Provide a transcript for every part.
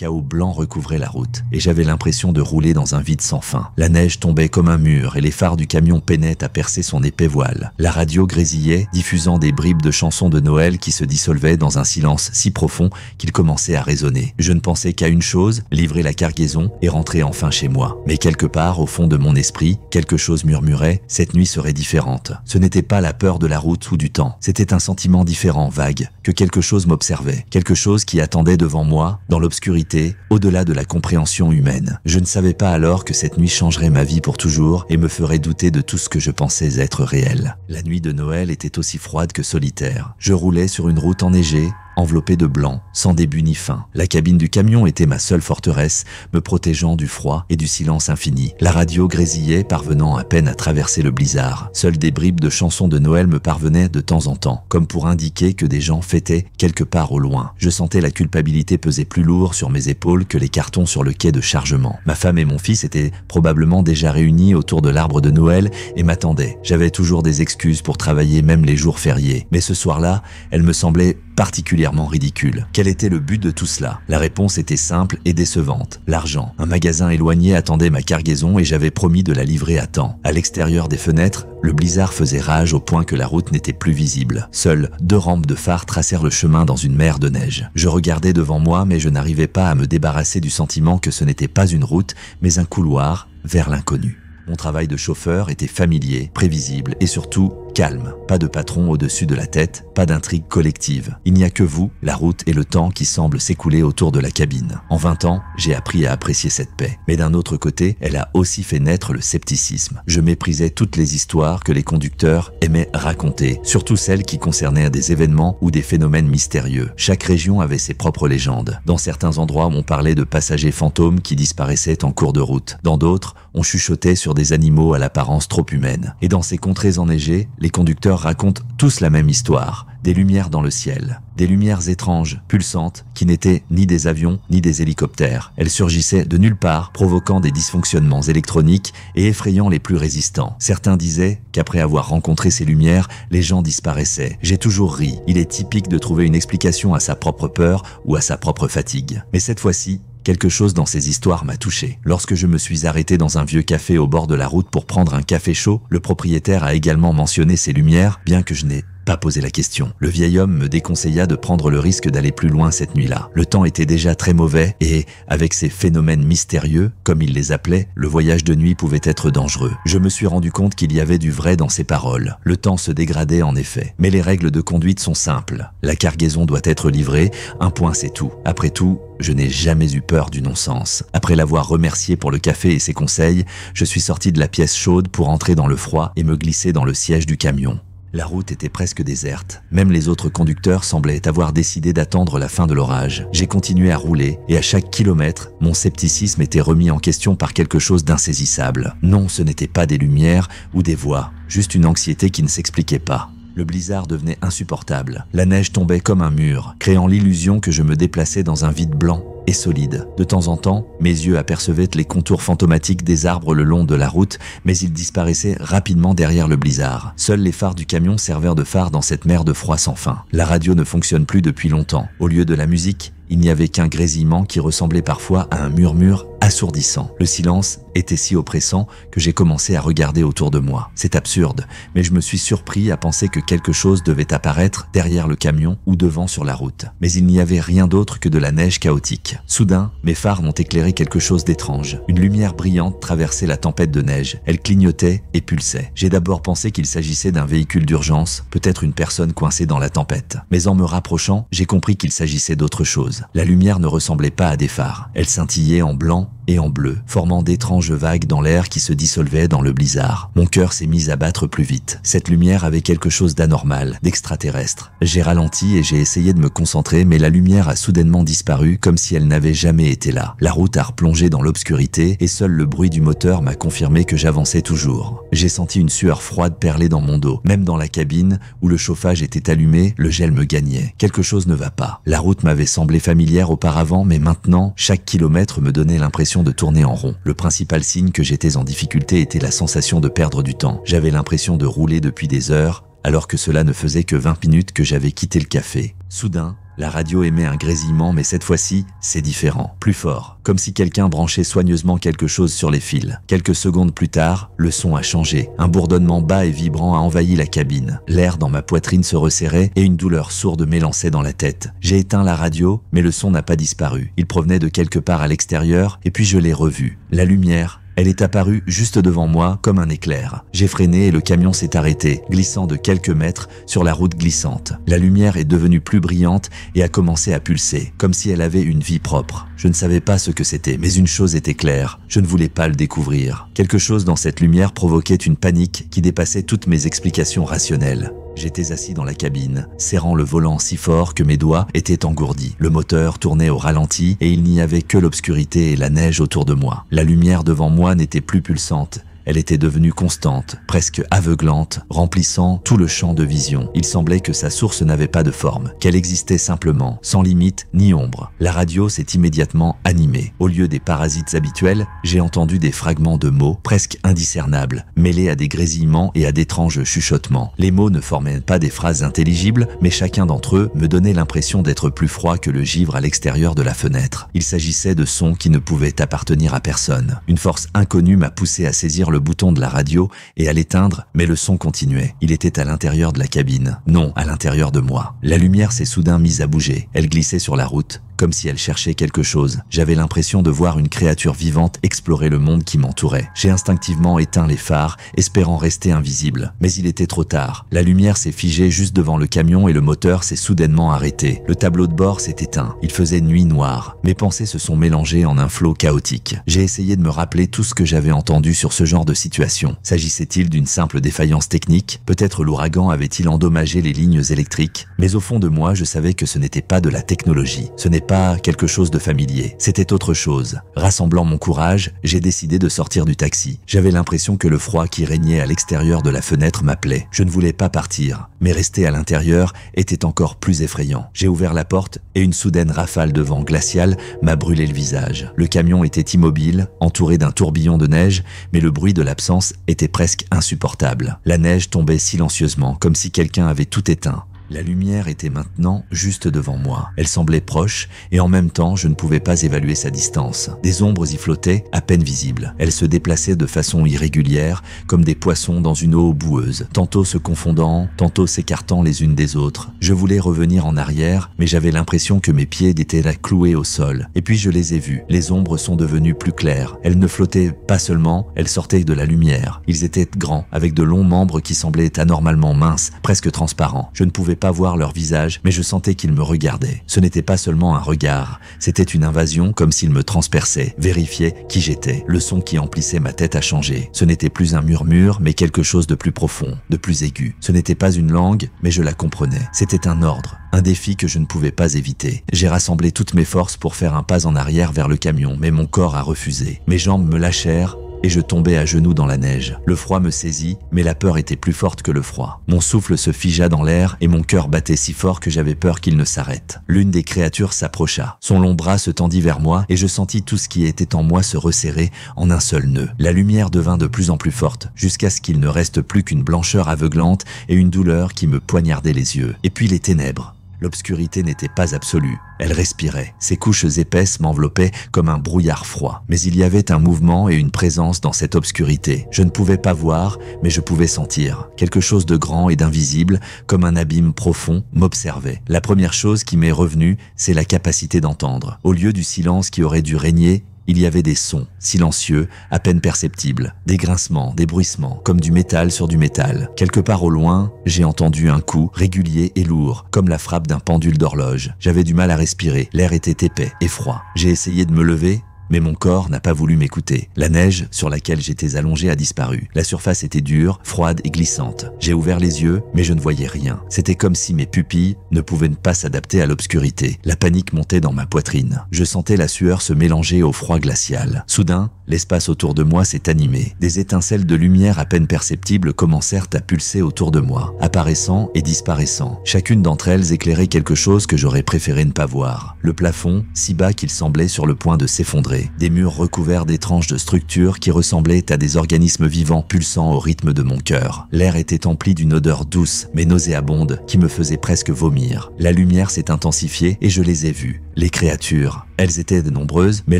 chaos blanc recouvrait la route, et j'avais l'impression de rouler dans un vide sans fin. La neige tombait comme un mur, et les phares du camion peinaient à percer son épais voile. La radio grésillait, diffusant des bribes de chansons de Noël qui se dissolvaient dans un silence si profond qu'il commençait à résonner. Je ne pensais qu'à une chose, livrer la cargaison et rentrer enfin chez moi. Mais quelque part, au fond de mon esprit, quelque chose murmurait, cette nuit serait différente. Ce n'était pas la peur de la route ou du temps, c'était un sentiment différent, vague, que quelque chose m'observait, quelque chose qui attendait devant moi, dans l'obscurité, au-delà de la compréhension humaine. Je ne savais pas alors que cette nuit changerait ma vie pour toujours et me ferait douter de tout ce que je pensais être réel. La nuit de Noël était aussi froide que solitaire. Je roulais sur une route enneigée, enveloppé de blanc, sans début ni fin. La cabine du camion était ma seule forteresse, me protégeant du froid et du silence infini. La radio grésillait, parvenant à peine à traverser le blizzard. Seules des bribes de chansons de Noël me parvenaient de temps en temps, comme pour indiquer que des gens fêtaient quelque part au loin. Je sentais la culpabilité peser plus lourd sur mes épaules que les cartons sur le quai de chargement. Ma femme et mon fils étaient probablement déjà réunis autour de l'arbre de Noël et m'attendaient. J'avais toujours des excuses pour travailler même les jours fériés. Mais ce soir-là, elle me semblait particulièrement ridicule. Quel était le but de tout cela? La réponse était simple et décevante. L'argent. Un magasin éloigné attendait ma cargaison et j'avais promis de la livrer à temps. À l'extérieur des fenêtres, le blizzard faisait rage au point que la route n'était plus visible. Seules 2 rampes de phare tracèrent le chemin dans une mer de neige. Je regardais devant moi, mais je n'arrivais pas à me débarrasser du sentiment que ce n'était pas une route, mais un couloir vers l'inconnu. Mon travail de chauffeur était familier, prévisible et surtout calme. Pas de patron au-dessus de la tête, pas d'intrigue collective. Il n'y a que vous, la route et le temps qui semblent s'écouler autour de la cabine. En 20 ans, j'ai appris à apprécier cette paix. Mais d'un autre côté, elle a aussi fait naître le scepticisme. Je méprisais toutes les histoires que les conducteurs aimaient raconter, surtout celles qui concernaient des événements ou des phénomènes mystérieux. Chaque région avait ses propres légendes. Dans certains endroits, on parlait de passagers fantômes qui disparaissaient en cours de route. Dans d'autres, on chuchotait sur des animaux à l'apparence trop humaine. Et dans ces contrées enneigées, les conducteurs racontent tous la même histoire. Des lumières dans le ciel. Des lumières étranges, pulsantes, qui n'étaient ni des avions ni des hélicoptères. Elles surgissaient de nulle part, provoquant des dysfonctionnements électroniques et effrayant les plus résistants. Certains disaient qu'après avoir rencontré ces lumières, les gens disparaissaient. J'ai toujours ri. Il est typique de trouver une explication à sa propre peur ou à sa propre fatigue. Mais cette fois-ci, quelque chose dans ces histoires m'a touché. Lorsque je me suis arrêté dans un vieux café au bord de la route pour prendre un café chaud, le propriétaire a également mentionné ces lumières, bien que je n'ai pas posé la question. Le vieil homme me déconseilla de prendre le risque d'aller plus loin cette nuit-là. Le temps était déjà très mauvais et, avec ces phénomènes mystérieux, comme il les appelait, le voyage de nuit pouvait être dangereux. Je me suis rendu compte qu'il y avait du vrai dans ces paroles. Le temps se dégradait en effet. Mais les règles de conduite sont simples. La cargaison doit être livrée, un point c'est tout. Après tout, je n'ai jamais eu peur du non-sens. Après l'avoir remercié pour le café et ses conseils, je suis sorti de la pièce chaude pour entrer dans le froid et me glisser dans le siège du camion. La route était presque déserte. Même les autres conducteurs semblaient avoir décidé d'attendre la fin de l'orage. J'ai continué à rouler et à chaque kilomètre, mon scepticisme était remis en question par quelque chose d'insaisissable. Non, ce n'était pas des lumières ou des voix, juste une anxiété qui ne s'expliquait pas. Le blizzard devenait insupportable. La neige tombait comme un mur, créant l'illusion que je me déplaçais dans un vide blanc et solide. De temps en temps, mes yeux apercevaient les contours fantomatiques des arbres le long de la route, mais ils disparaissaient rapidement derrière le blizzard. Seuls les phares du camion servirent de phare dans cette mer de froid sans fin. La radio ne fonctionne plus depuis longtemps. Au lieu de la musique, il n'y avait qu'un grésillement qui ressemblait parfois à un murmure assourdissant. Le silence était si oppressant que j'ai commencé à regarder autour de moi. C'est absurde, mais je me suis surpris à penser que quelque chose devait apparaître derrière le camion ou devant sur la route. Mais il n'y avait rien d'autre que de la neige chaotique. Soudain, mes phares m'ont éclairé quelque chose d'étrange. Une lumière brillante traversait la tempête de neige. Elle clignotait et pulsait. J'ai d'abord pensé qu'il s'agissait d'un véhicule d'urgence, peut-être une personne coincée dans la tempête. Mais en me rapprochant, j'ai compris qu'il s'agissait d'autre chose. La lumière ne ressemblait pas à des phares. Elle scintillait en blanc et en bleu, formant d'étranges vagues dans l'air qui se dissolvaient dans le blizzard. Mon cœur s'est mis à battre plus vite. Cette lumière avait quelque chose d'anormal, d'extraterrestre. J'ai ralenti et j'ai essayé de me concentrer, mais la lumière a soudainement disparu comme si elle n'avait jamais été là. La route a replongé dans l'obscurité et seul le bruit du moteur m'a confirmé que j'avançais toujours. J'ai senti une sueur froide perler dans mon dos. Même dans la cabine, où le chauffage était allumé, le gel me gagnait. Quelque chose ne va pas. La route m'avait semblé familière auparavant, mais maintenant, chaque kilomètre me donnait l'impression de tourner en rond. Le principal signe que j'étais en difficulté était la sensation de perdre du temps. J'avais l'impression de rouler depuis des heures, alors que cela ne faisait que 20 minutes que j'avais quitté le café. Soudain, La radio émet un grésillement, mais cette fois-ci, c'est différent, plus fort, comme si quelqu'un branchait soigneusement quelque chose sur les fils. Quelques secondes plus tard, le son a changé. Un bourdonnement bas et vibrant a envahi la cabine. L'air dans ma poitrine se resserrait et une douleur sourde m'élançait dans la tête. J'ai éteint la radio, mais le son n'a pas disparu. Il provenait de quelque part à l'extérieur, et puis je l'ai revu. La lumière, elle est apparue juste devant moi comme un éclair. J'ai freiné et le camion s'est arrêté, glissant de quelques mètres sur la route glissante. La lumière est devenue plus brillante et a commencé à pulser, comme si elle avait une vie propre. Je ne savais pas ce que c'était, mais une chose était claire, je ne voulais pas le découvrir. Quelque chose dans cette lumière provoquait une panique qui dépassait toutes mes explications rationnelles. J'étais assis dans la cabine, serrant le volant si fort que mes doigts étaient engourdis. Le moteur tournait au ralenti et il n'y avait que l'obscurité et la neige autour de moi. La lumière devant moi n'était plus pulsante. Elle était devenue constante, presque aveuglante, remplissant tout le champ de vision. Il semblait que sa source n'avait pas de forme, qu'elle existait simplement, sans limite ni ombre. La radio s'est immédiatement animée. Au lieu des parasites habituels, j'ai entendu des fragments de mots, presque indiscernables, mêlés à des grésillements et à d'étranges chuchotements. Les mots ne formaient pas des phrases intelligibles, mais chacun d'entre eux me donnait l'impression d'être plus froid que le givre à l'extérieur de la fenêtre. Il s'agissait de sons qui ne pouvaient appartenir à personne. Une force inconnue m'a poussé à saisir le bouton de la radio et à l'éteindre, mais le son continuait. Il était à l'intérieur de la cabine, non à l'intérieur de moi. La lumière s'est soudain mise à bouger. Elle glissait sur la route, comme si elle cherchait quelque chose. J'avais l'impression de voir une créature vivante explorer le monde qui m'entourait. J'ai instinctivement éteint les phares, espérant rester invisible. Mais il était trop tard. La lumière s'est figée juste devant le camion et le moteur s'est soudainement arrêté. Le tableau de bord s'est éteint. Il faisait nuit noire. Mes pensées se sont mélangées en un flot chaotique. J'ai essayé de me rappeler tout ce que j'avais entendu sur ce genre de situation. S'agissait-il d'une simple défaillance technique? Peut-être l'ouragan avait-il endommagé les lignes électriques? Mais au fond de moi, je savais que ce n'était pas de la technologie. Ce n'est pas quelque chose de familier. C'était autre chose. Rassemblant mon courage, j'ai décidé de sortir du taxi. J'avais l'impression que le froid qui régnait à l'extérieur de la fenêtre m'appelait. Je ne voulais pas partir, mais rester à l'intérieur était encore plus effrayant. J'ai ouvert la porte et une soudaine rafale de vent glacial m'a brûlé le visage. Le camion était immobile, entouré d'un tourbillon de neige, mais le bruit de l'absence était presque insupportable. La neige tombait silencieusement, comme si quelqu'un avait tout éteint. La lumière était maintenant juste devant moi. Elle semblait proche et en même temps, je ne pouvais pas évaluer sa distance. Des ombres y flottaient, à peine visibles. Elles se déplaçaient de façon irrégulière, comme des poissons dans une eau boueuse, tantôt se confondant, tantôt s'écartant les unes des autres. Je voulais revenir en arrière, mais j'avais l'impression que mes pieds étaient là cloués au sol. Et puis je les ai vus. Les ombres sont devenues plus claires. Elles ne flottaient pas seulement, elles sortaient de la lumière. Ils étaient grands, avec de longs membres qui semblaient anormalement minces, presque transparents. Je ne pouvais pas voir leur visage, mais je sentais qu'ils me regardaient. Ce n'était pas seulement un regard, c'était une invasion comme s'ils me transperçaient, vérifiaient qui j'étais. Le son qui emplissait ma tête a changé. Ce n'était plus un murmure, mais quelque chose de plus profond, de plus aigu. Ce n'était pas une langue, mais je la comprenais. C'était un ordre, un défi que je ne pouvais pas éviter. J'ai rassemblé toutes mes forces pour faire un pas en arrière vers le camion, mais mon corps a refusé. Mes jambes me lâchèrent, et je tombais à genoux dans la neige. Le froid me saisit, mais la peur était plus forte que le froid. Mon souffle se figea dans l'air et mon cœur battait si fort que j'avais peur qu'il ne s'arrête. L'une des créatures s'approcha. Son long bras se tendit vers moi et je sentis tout ce qui était en moi se resserrer en un seul nœud. La lumière devint de plus en plus forte, jusqu'à ce qu'il ne reste plus qu'une blancheur aveuglante et une douleur qui me poignardait les yeux. Et puis les ténèbres. L'obscurité n'était pas absolue, elle respirait. Ses couches épaisses m'enveloppaient comme un brouillard froid. Mais il y avait un mouvement et une présence dans cette obscurité. Je ne pouvais pas voir, mais je pouvais sentir. Quelque chose de grand et d'invisible, comme un abîme profond, m'observait. La première chose qui m'est revenue, c'est la capacité d'entendre. Au lieu du silence qui aurait dû régner, il y avait des sons, silencieux, à peine perceptibles, des grincements, des bruissements, comme du métal sur du métal. Quelque part au loin, j'ai entendu un coup, régulier et lourd, comme la frappe d'un pendule d'horloge. J'avais du mal à respirer, l'air était épais et froid. J'ai essayé de me lever, mais mon corps n'a pas voulu m'écouter. La neige sur laquelle j'étais allongé a disparu. La surface était dure, froide et glissante. J'ai ouvert les yeux, mais je ne voyais rien. C'était comme si mes pupilles ne pouvaient pas s'adapter à l'obscurité. La panique montait dans ma poitrine. Je sentais la sueur se mélanger au froid glacial. Soudain, l'espace autour de moi s'est animé. Des étincelles de lumière à peine perceptibles commencèrent à pulser autour de moi, apparaissant et disparaissant. Chacune d'entre elles éclairait quelque chose que j'aurais préféré ne pas voir. Le plafond, si bas qu'il semblait sur le point de s'effondrer. s'effondrer. Des murs recouverts d'étranges structures qui ressemblaient à des organismes vivants pulsant au rythme de mon cœur. L'air était empli d'une odeur douce mais nauséabonde qui me faisait presque vomir. La lumière s'est intensifiée et je les ai vues. Les créatures, elles étaient nombreuses, mais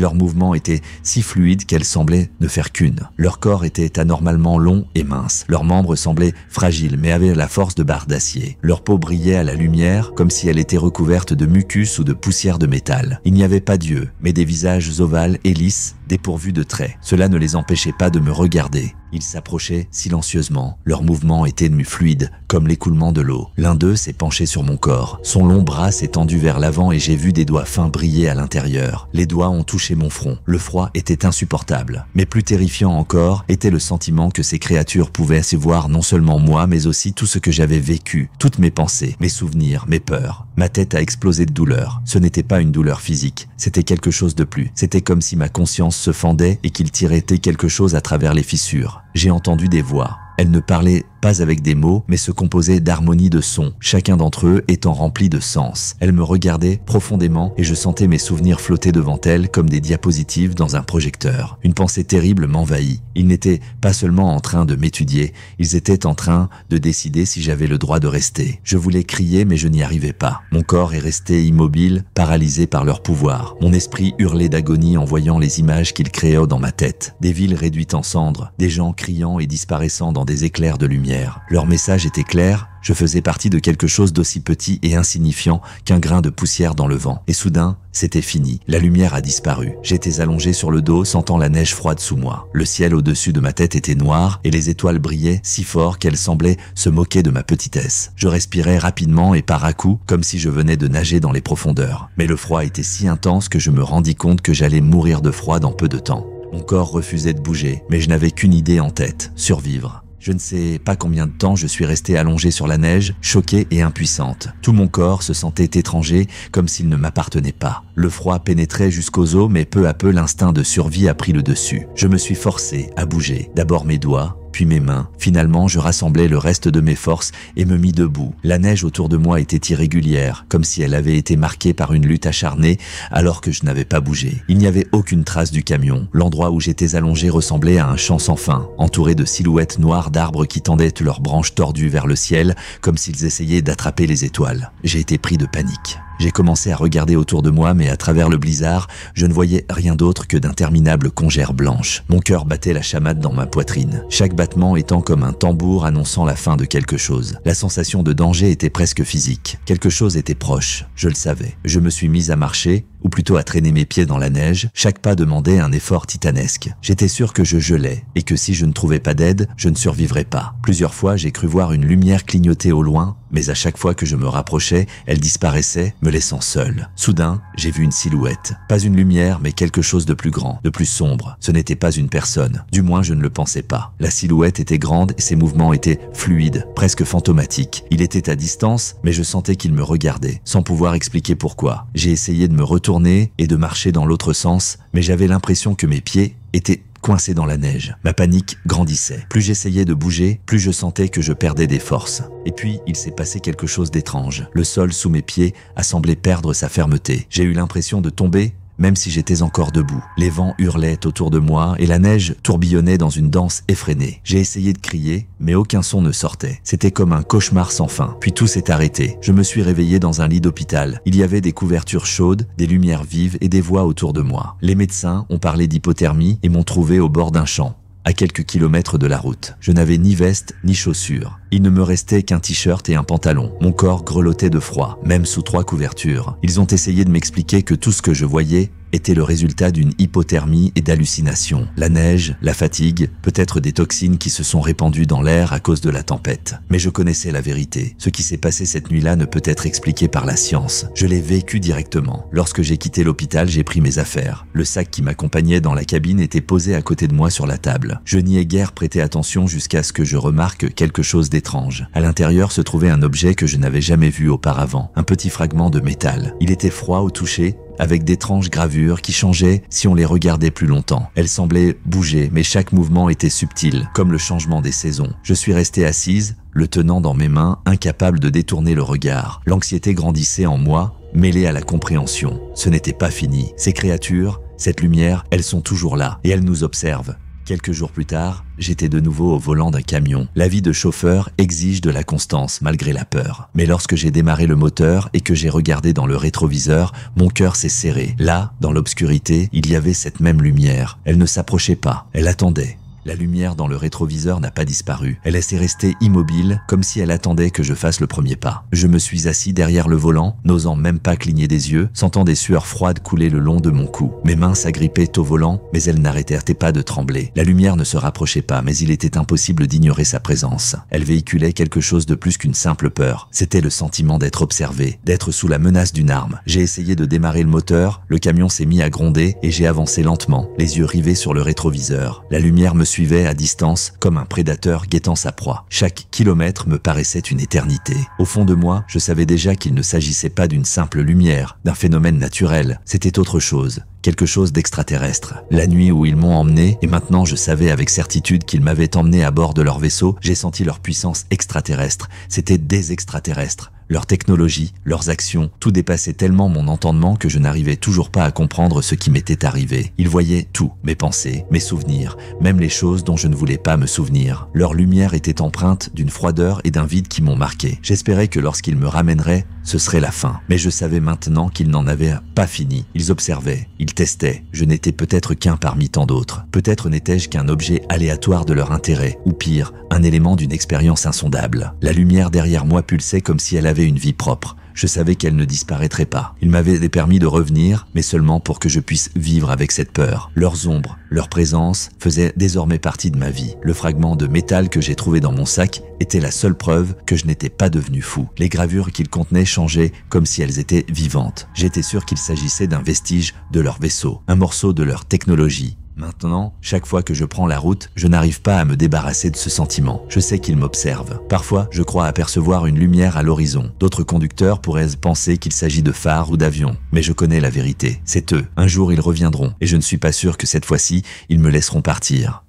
leurs mouvements étaient si fluides qu'elles semblaient ne faire qu'une. Leur corps était anormalement long et mince. Leurs membres semblaient fragiles, mais avaient la force de barres d'acier. Leur peau brillait à la lumière, comme si elle était recouverte de mucus ou de poussière de métal. Il n'y avait pas d'yeux, mais des visages ovales et lisses, dépourvus de traits. Cela ne les empêchait pas de me regarder. Ils s'approchaient silencieusement. Leurs mouvements étaient fluides, comme l'écoulement de l'eau. L'un d'eux s'est penché sur mon corps. Son long bras s'est tendu vers l'avant et j'ai vu des doigts fins briller à l'intérieur. Les doigts ont touché mon front. Le froid était insupportable. Mais plus terrifiant encore était le sentiment que ces créatures pouvaient se voir non seulement moi, mais aussi tout ce que j'avais vécu, toutes mes pensées, mes souvenirs, mes peurs. Ma tête a explosé de douleur. Ce n'était pas une douleur physique, c'était quelque chose de plus. C'était comme si ma conscience se fendait et qu'il tirait quelque chose à travers les fissures. J'ai entendu des voix. Elles ne parlaient pas avec des mots, mais se composaient d'harmonies de sons, chacun d'entre eux étant rempli de sens. Elles me regardaient profondément et je sentais mes souvenirs flotter devant elles comme des diapositives dans un projecteur. Une pensée terrible m'envahit. Ils n'étaient pas seulement en train de m'étudier, ils étaient en train de décider si j'avais le droit de rester. Je voulais crier mais je n'y arrivais pas. Mon corps est resté immobile, paralysé par leur pouvoir. Mon esprit hurlait d'agonie en voyant les images qu'ils créaient dans ma tête. Des villes réduites en cendres, des gens criant et disparaissant dans des éclairs de lumière. Leur message était clair, je faisais partie de quelque chose d'aussi petit et insignifiant qu'un grain de poussière dans le vent. Et soudain, c'était fini. La lumière a disparu. J'étais allongé sur le dos, sentant la neige froide sous moi. Le ciel au-dessus de ma tête était noir et les étoiles brillaient si fort qu'elles semblaient se moquer de ma petitesse. Je respirais rapidement et par à-coups, comme si je venais de nager dans les profondeurs. Mais le froid était si intense que je me rendis compte que j'allais mourir de froid dans peu de temps. Mon corps refusait de bouger, mais je n'avais qu'une idée en tête, survivre. Je ne sais pas combien de temps je suis restée allongée sur la neige, choquée et impuissante. Tout mon corps se sentait étranger, comme s'il ne m'appartenait pas. Le froid pénétrait jusqu'aux os, mais peu à peu l'instinct de survie a pris le dessus. Je me suis forcée à bouger. D'abord mes doigts, puis mes mains. Finalement, je rassemblai le reste de mes forces et me mis debout. La neige autour de moi était irrégulière, comme si elle avait été marquée par une lutte acharnée alors que je n'avais pas bougé. Il n'y avait aucune trace du camion. L'endroit où j'étais allongé ressemblait à un champ sans fin, entouré de silhouettes noires d'arbres qui tendaient leurs branches tordues vers le ciel, comme s'ils essayaient d'attraper les étoiles. J'ai été pris de panique. J'ai commencé à regarder autour de moi, mais à travers le blizzard, je ne voyais rien d'autre que d'interminables congères blanches. Mon cœur battait la chamade dans ma poitrine, chaque battement étant comme un tambour annonçant la fin de quelque chose. La sensation de danger était presque physique. Quelque chose était proche, je le savais. Je me suis mis à marcher, ou plutôt à traîner mes pieds dans la neige. Chaque pas demandait un effort titanesque. J'étais sûr que je gelais, et que si je ne trouvais pas d'aide, je ne survivrais pas. Plusieurs fois, j'ai cru voir une lumière clignoter au loin, mais à chaque fois que je me rapprochais, elle disparaissait, me laissant seul. Soudain, j'ai vu une silhouette. Pas une lumière, mais quelque chose de plus grand, de plus sombre. Ce n'était pas une personne. Du moins, je ne le pensais pas. La silhouette était grande et ses mouvements étaient fluides, presque fantomatiques. Il était à distance, mais je sentais qu'il me regardait, sans pouvoir expliquer pourquoi. J'ai essayé de me retourner et de marcher dans l'autre sens, mais j'avais l'impression que mes pieds étaient coincé dans la neige. Ma panique grandissait. Plus j'essayais de bouger, plus je sentais que je perdais des forces. Et puis, il s'est passé quelque chose d'étrange. Le sol sous mes pieds a semblé perdre sa fermeté. J'ai eu l'impression de tomber, même si j'étais encore debout. Les vents hurlaient autour de moi et la neige tourbillonnait dans une danse effrénée. J'ai essayé de crier, mais aucun son ne sortait. C'était comme un cauchemar sans fin. Puis tout s'est arrêté. Je me suis réveillé dans un lit d'hôpital. Il y avait des couvertures chaudes, des lumières vives et des voix autour de moi. Les médecins ont parlé d'hypothermie et m'ont trouvé au bord d'un champ, à quelques kilomètres de la route. Je n'avais ni veste ni chaussures. Il ne me restait qu'un t-shirt et un pantalon. Mon corps grelottait de froid, même sous 3 couvertures. Ils ont essayé de m'expliquer que tout ce que je voyais était le résultat d'une hypothermie et d'hallucinations. La neige, la fatigue, peut-être des toxines qui se sont répandues dans l'air à cause de la tempête. Mais je connaissais la vérité. Ce qui s'est passé cette nuit-là ne peut être expliqué par la science. Je l'ai vécu directement. Lorsque j'ai quitté l'hôpital, j'ai pris mes affaires. Le sac qui m'accompagnait dans la cabine était posé à côté de moi sur la table. Je n'y ai guère prêté attention jusqu'à ce que je remarque quelque chose d'étrange. À l'intérieur se trouvait un objet que je n'avais jamais vu auparavant. Un petit fragment de métal. Il était froid au toucher, avec d'étranges gravures qui changeaient si on les regardait plus longtemps. Elles semblaient bouger, mais chaque mouvement était subtil, comme le changement des saisons. Je suis restée assise, le tenant dans mes mains, incapable de détourner le regard. L'anxiété grandissait en moi, mêlée à la compréhension. Ce n'était pas fini. Ces créatures, Cette lumière, elles sont toujours là et elles nous observent. Quelques jours plus tard, j'étais de nouveau au volant d'un camion. La vie de chauffeur exige de la constance malgré la peur. Mais lorsque j'ai démarré le moteur et que j'ai regardé dans le rétroviseur, mon cœur s'est serré. Là, dans l'obscurité, il y avait cette même lumière. Elle ne s'approchait pas, elle attendait. La lumière dans le rétroviseur n'a pas disparu. Elle est restée immobile, comme si elle attendait que je fasse le premier pas. Je me suis assis derrière le volant, n'osant même pas cligner des yeux, sentant des sueurs froides couler le long de mon cou. Mes mains s'agrippaient au volant, mais elles n'arrêtèrent pas de trembler. La lumière ne se rapprochait pas, mais il était impossible d'ignorer sa présence. Elle véhiculait quelque chose de plus qu'une simple peur. C'était le sentiment d'être observé, d'être sous la menace d'une arme. J'ai essayé de démarrer le moteur, le camion s'est mis à gronder et j'ai avancé lentement, les yeux rivés sur le rétroviseur. La lumière me suivait à distance comme un prédateur guettant sa proie. Chaque kilomètre me paraissait une éternité. Au fond de moi, je savais déjà qu'il ne s'agissait pas d'une simple lumière, d'un phénomène naturel. C'était autre chose. Quelque chose d'extraterrestre. La nuit où ils m'ont emmené, et maintenant je savais avec certitude qu'ils m'avaient emmené à bord de leur vaisseau, j'ai senti leur puissance extraterrestre. C'était des extraterrestres. Leur technologie, leurs actions, tout dépassait tellement mon entendement que je n'arrivais toujours pas à comprendre ce qui m'était arrivé. Ils voyaient tout, mes pensées, mes souvenirs, même les choses dont je ne voulais pas me souvenir. Leur lumière était empreinte d'une froideur et d'un vide qui m'ont marqué. J'espérais que lorsqu'ils me ramèneraient, ce serait la fin. Mais je savais maintenant qu'ils n'en avaient pas fini. Ils observaient, ils testaient. Je n'étais peut-être qu'un parmi tant d'autres. Peut-être n'étais-je qu'un objet aléatoire de leur intérêt, ou pire, un élément d'une expérience insondable. La lumière derrière moi pulsait comme si elle avait une vie propre. Je savais qu'elle ne disparaîtrait pas. Ils m'avaient permis de revenir, mais seulement pour que je puisse vivre avec cette peur. Leurs ombres, leur présence faisaient désormais partie de ma vie. Le fragment de métal que j'ai trouvé dans mon sac était la seule preuve que je n'étais pas devenu fou. Les gravures qu'il contenait changeaient comme si elles étaient vivantes. J'étais sûr qu'il s'agissait d'un vestige de leur vaisseau, un morceau de leur technologie. Maintenant, chaque fois que je prends la route, je n'arrive pas à me débarrasser de ce sentiment. Je sais qu'ils m'observent. Parfois, je crois apercevoir une lumière à l'horizon. D'autres conducteurs pourraient penser qu'il s'agit de phares ou d'avions. Mais je connais la vérité. C'est eux. Un jour, ils reviendront. Et je ne suis pas sûr que cette fois-ci, ils me laisseront partir.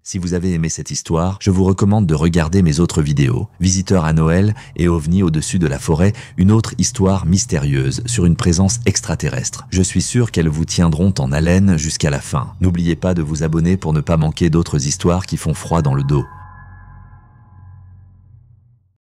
Si vous avez aimé cette histoire, je vous recommande de regarder mes autres vidéos. Visiteur à Noël et OVNI au-dessus de la forêt, une autre histoire mystérieuse sur une présence extraterrestre. Je suis sûr qu'elles vous tiendront en haleine jusqu'à la fin. N'oubliez pas de vous abonner pour ne pas manquer d'autres histoires qui font froid dans le dos.